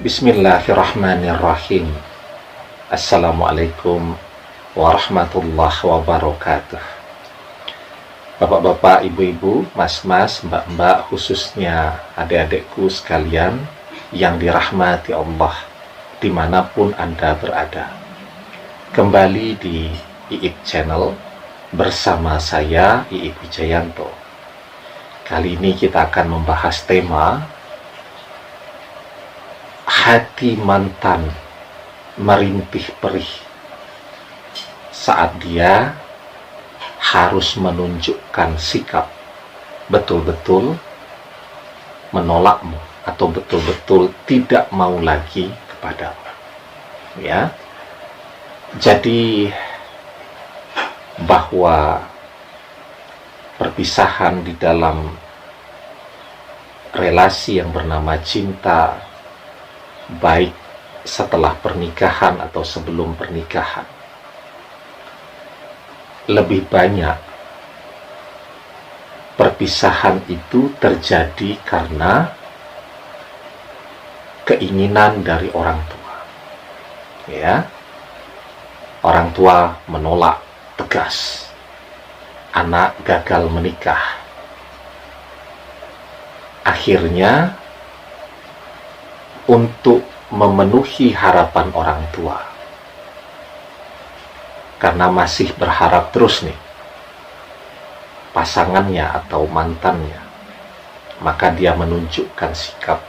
Bismillahirrahmanirrahim. Assalamualaikum warahmatullahi wabarakatuh. Bapak-bapak, ibu-ibu, mas-mas, mbak-mbak, khususnya adik-adikku sekalian yang dirahmati Allah dimanapun Anda berada. Kembali di IIP Channel bersama saya, IIP Wijayanto. Kali ini kita akan membahas tema hati mantan merintih perih saat dia harus menunjukkan sikap betul-betul menolakmu atau betul-betul tidak mau lagi kepadamu. Ya. Jadi bahwa perpisahan di dalam relasi yang bernama cinta, baik setelah pernikahan atau sebelum pernikahan, lebih banyak perpisahan itu terjadi karena keinginan dari orang tua. Ya, orang tua menolak tegas, anak gagal menikah. Akhirnya untuk memenuhi harapan orang tua, karena masih berharap terus nih pasangannya atau mantannya, maka dia menunjukkan sikap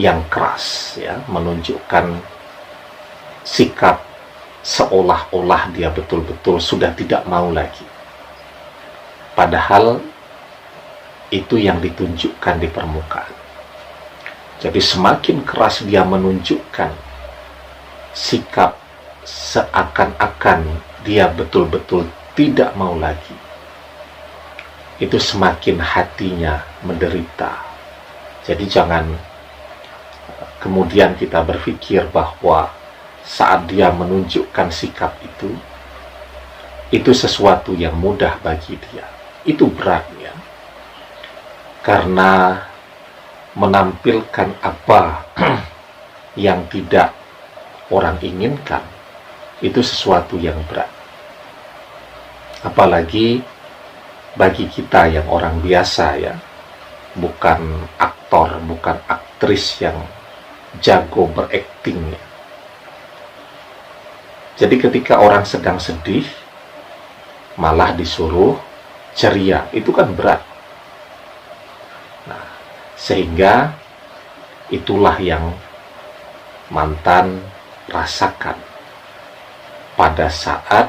yang keras, ya, menunjukkan sikap seolah-olah dia betul-betul sudah tidak mau lagi, padahal itu yang ditunjukkan di permukaan. Jadi semakin keras dia menunjukkan sikap seakan-akan dia betul-betul tidak mau lagi, itu semakin hatinya menderita. Jadi jangan kemudian kita berpikir bahwa saat dia menunjukkan sikap itu sesuatu yang mudah bagi dia. Itu beratnya, karena menampilkan apa yang tidak orang inginkan itu sesuatu yang berat. Apalagi bagi kita yang orang biasa, ya, bukan aktor, bukan aktris yang jago berakting, ya. Jadi ketika orang sedang sedih malah disuruh ceria, itu kan berat. Sehingga itulah yang mantan rasakan pada saat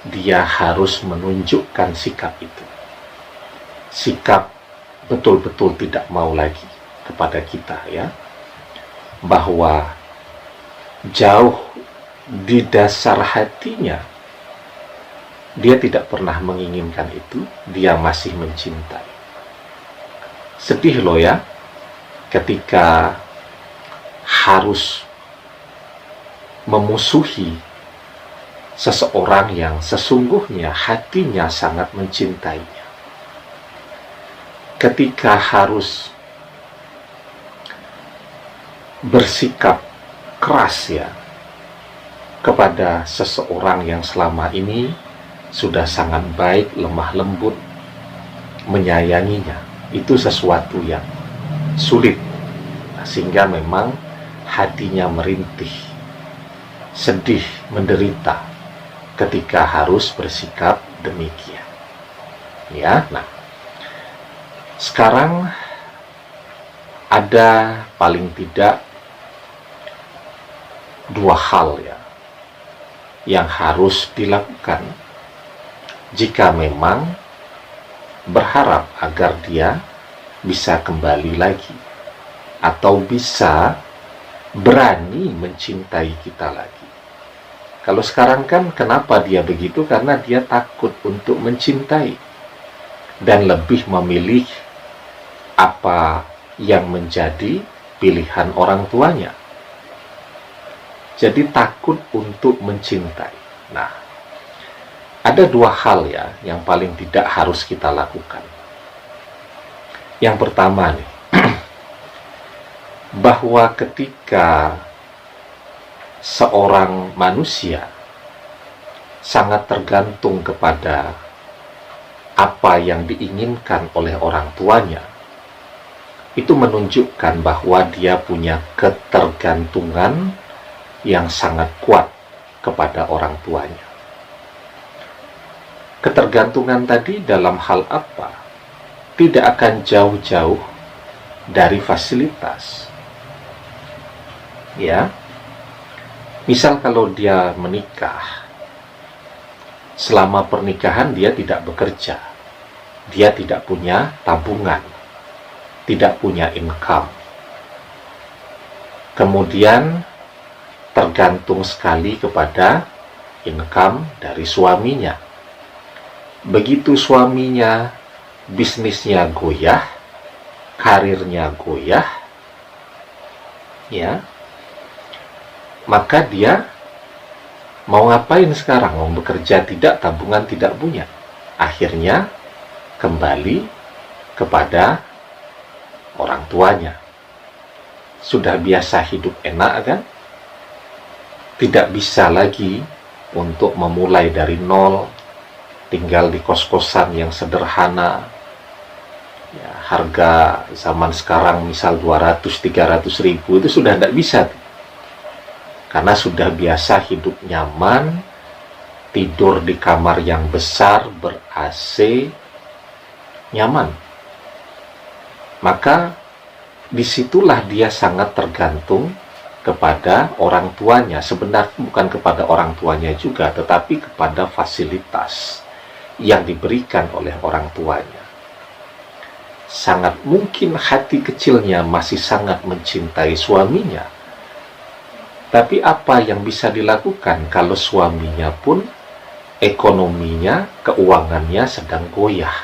dia harus menunjukkan sikap itu. Sikap betul-betul tidak mau lagi kepada kita, ya. Bahwa jauh di dasar hatinya dia tidak pernah menginginkan itu, dia masih mencintai. Sedih loh, ya, ketika harus memusuhi seseorang yang sesungguhnya hatinya sangat mencintainya. Ketika harus bersikap keras, ya, kepada seseorang yang selama ini sudah sangat baik, lemah lembut, menyayanginya. Itu sesuatu yang sulit, sehingga memang hatinya merintih, sedih, menderita ketika harus bersikap demikian. Ya, nah, sekarang ada paling tidak dua hal, ya, yang harus dilakukan jika memang berharap agar dia bisa kembali lagi atau bisa berani mencintai kita lagi. Kalau sekarang kan kenapa dia begitu? Karena dia takut untuk mencintai dan lebih memilih apa yang menjadi pilihan orang tuanya. Jadi takut untuk mencintai. Nah, ada dua hal, ya, yang paling tidak harus kita lakukan. Yang pertama nih, bahwa ketika seorang manusia sangat tergantung kepada apa yang diinginkan oleh orang tuanya, itu menunjukkan bahwa dia punya ketergantungan yang sangat kuat kepada orang tuanya. Ketergantungan tadi dalam hal apa? Tidak akan jauh-jauh dari fasilitas. Ya, misal kalau dia menikah, selama pernikahan dia tidak bekerja, dia tidak punya tabungan, tidak punya income, kemudian tergantung sekali kepada income dari suaminya. Begitu suaminya bisnisnya goyah, karirnya goyah, ya, maka dia mau ngapain sekarang? Mau bekerja tidak, tabungan tidak punya. Akhirnya kembali kepada orang tuanya. Sudah biasa hidup enak kan? Tidak bisa lagi untuk memulai dari nol, tinggal di kos-kosan yang sederhana. Ya, harga zaman sekarang misal 200-300 ribu itu sudah tidak bisa. Karena sudah biasa hidup nyaman, tidur di kamar yang besar, ber-AC, nyaman. Maka disitulah dia sangat tergantung kepada orang tuanya. Sebenarnya bukan kepada orang tuanya juga, tetapi kepada fasilitas yang diberikan oleh orang tuanya. Sangat mungkin hati kecilnya masih sangat mencintai suaminya. Tapi apa yang bisa dilakukan kalau suaminya pun ekonominya, keuangannya sedang goyah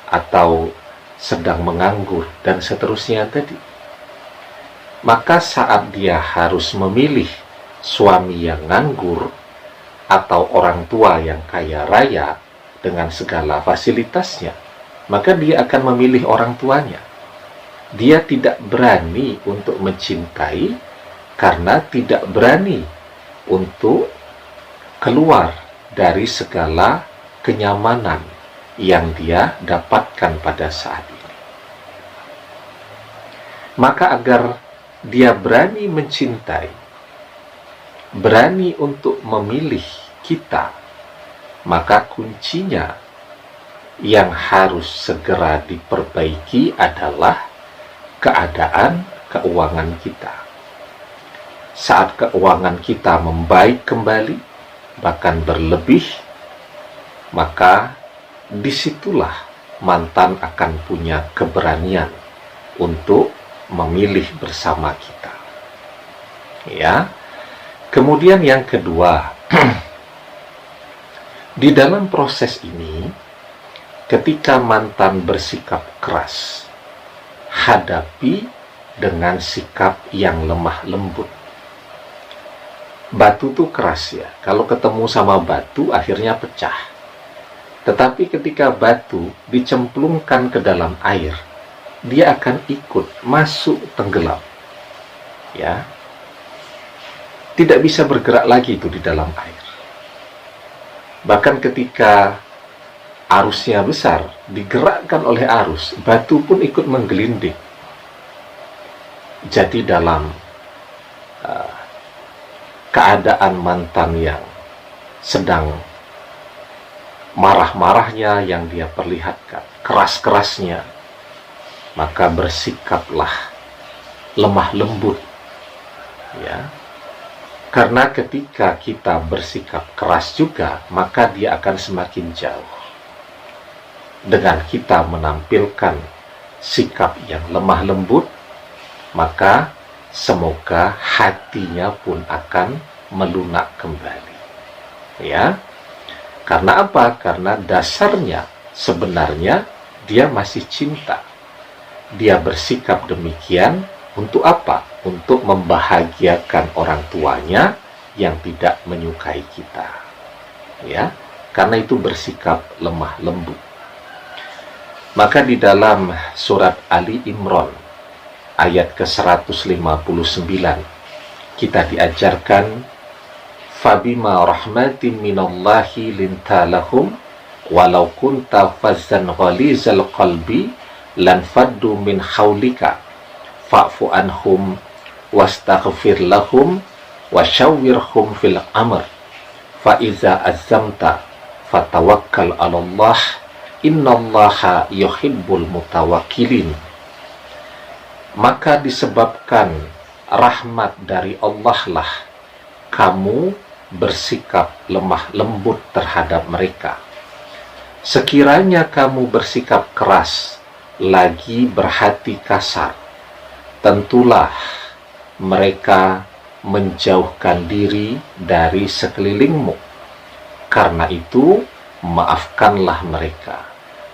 atau sedang menganggur dan seterusnya tadi? Maka saat dia harus memilih suami yang nganggur atau orang tua yang kaya raya dengan segala fasilitasnya, maka dia akan memilih orang tuanya. Dia tidak berani untuk mencintai karena tidak berani untuk keluar dari segala kenyamanan yang dia dapatkan pada saat ini. Maka agar dia berani mencintai, berani untuk memilih kita, maka kuncinya yang harus segera diperbaiki adalah keadaan keuangan kita. Saat keuangan kita membaik kembali, bahkan berlebih, maka disitulah mantan akan punya keberanian untuk memilih bersama kita. Ya. Kemudian yang kedua, di dalam proses ini, ketika mantan bersikap keras, hadapi dengan sikap yang lemah lembut. Batu tuh keras ya, kalau ketemu sama batu akhirnya pecah. Tetapi ketika batu dicemplungkan ke dalam air, dia akan ikut masuk tenggelam. Ya. Tidak bisa bergerak lagi itu di dalam air. Bahkan ketika arusnya besar, digerakkan oleh arus, batu pun ikut menggelinding. Jadi dalam keadaan mantan yang sedang marah-marahnya yang dia perlihatkan, keras-kerasnya, maka bersikaplah lemah lembut. Ya. Karena ketika kita bersikap keras juga, maka dia akan semakin jauh. Dengan kita menampilkan sikap yang lemah lembut, maka semoga hatinya pun akan melunak kembali. Ya. Karena apa? Karena dasarnya sebenarnya dia masih cinta. Dia bersikap demikian untuk apa? Untuk membahagiakan orang tuanya yang tidak menyukai kita. Ya. Karena itu bersikap lemah lembut. Maka di dalam surat Ali Imran ayat ke-159, kita diajarkan fabima rahmatin minallahi lintalahum walau kunta fazzan ghalizal qalbi lan faddu min haulika fa'fu anhum wastaghfir lahum wasyawwirhum fil amr fa iza azamta fatawakkal 'alallah innallaha yuhibbul mutawakkilin. Maka disebabkan rahmat dari Allah lah kamu bersikap lemah lembut terhadap mereka. Sekiranya kamu bersikap keras, lagi berhati kasar, tentulah mereka menjauhkan diri dari sekelilingmu. Karena itu, maafkanlah mereka,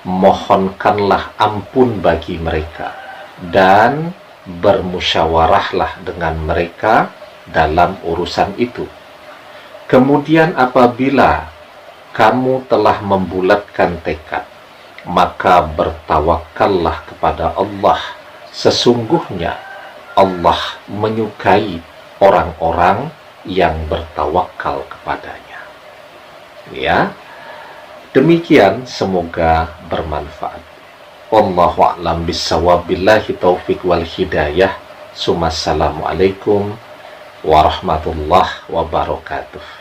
mohonkanlah ampun bagi mereka, dan bermusyawarahlah dengan mereka dalam urusan itu. Kemudian apabila kamu telah membulatkan tekad, maka bertawakallah kepada Allah. Sesungguhnya Allah menyukai orang-orang yang bertawakal kepadanya. Ya, demikian, semoga bermanfaat. Wallahu a'lam bishawab, billahi taufik wal hidayah. Assalamualaikum warahmatullahi wabarakatuh.